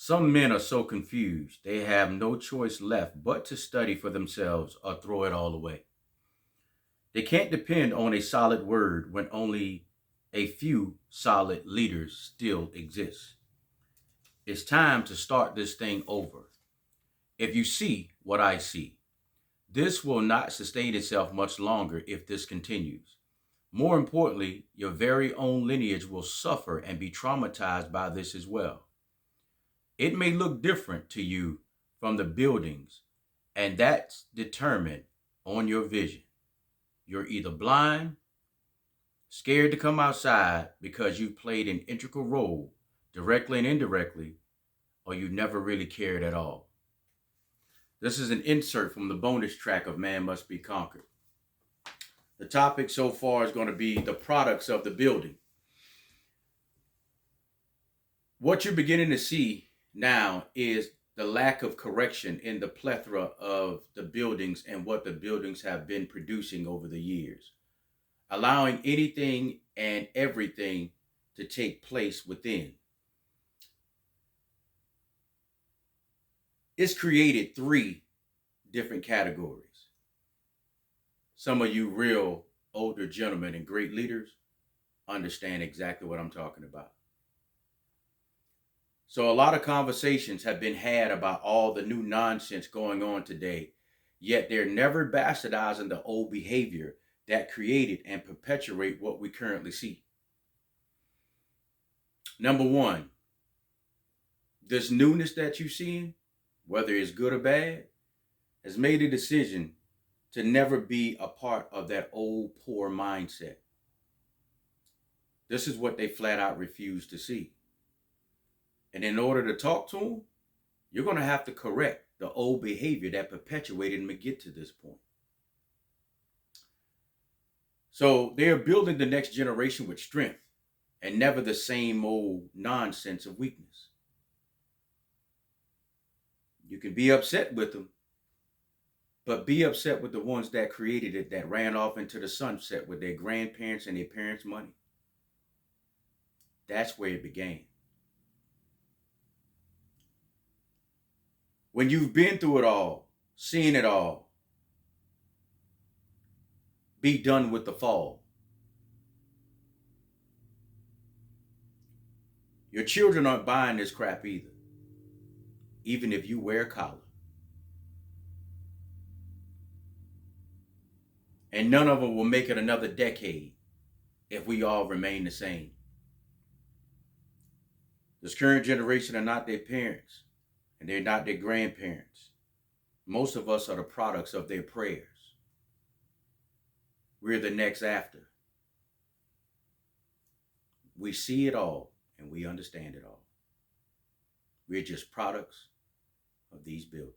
Some men are so confused, they have no choice left but to study for themselves or throw it all away. They can't depend on a solid word when only a few solid leaders still exist. It's time to start this thing over. If you see what I see, this will not sustain itself much longer if this continues. More importantly, your very own lineage will suffer and be traumatized by this as well. It may look different to you from the buildings, and that's determined on your vision. You're either blind, scared to come outside because you've played an integral role, directly and indirectly, or you never really cared at all. This is an insert from the bonus track of Man Must Be Conquered. The topic so far is going to be the products of the building. What you're beginning to see now is the lack of correction in the plethora of the buildings and what the buildings have been producing over the years, allowing anything and everything to take place within. It's created three different categories. Some of you real older gentlemen and great leaders understand exactly what I'm talking about. So a lot of conversations have been had about all the new nonsense going on today, yet they're never bastardizing the old behavior that created and perpetuate what we currently see. Number one, this newness that you're seeing, whether it's good or bad, has made a decision to never be a part of that old poor mindset. This is what they flat out refuse to see. And in order to talk to them, you're going to have to correct the old behavior that perpetuated them to get to this point. So they are building the next generation with strength and never the same old nonsense of weakness. You can be upset with them, but be upset with the ones that created it, that ran off into the sunset with their grandparents and their parents' money. That's where it began. When you've been through it all, seen it all, be done with the fall. Your children aren't buying this crap either, even if you wear a collar. And none of them will make it another decade if we all remain the same. This current generation are not their parents, and they're not their grandparents. Most of us are the products of their prayers. We're the next after. We see it all and we understand it all. We're just products of these buildings.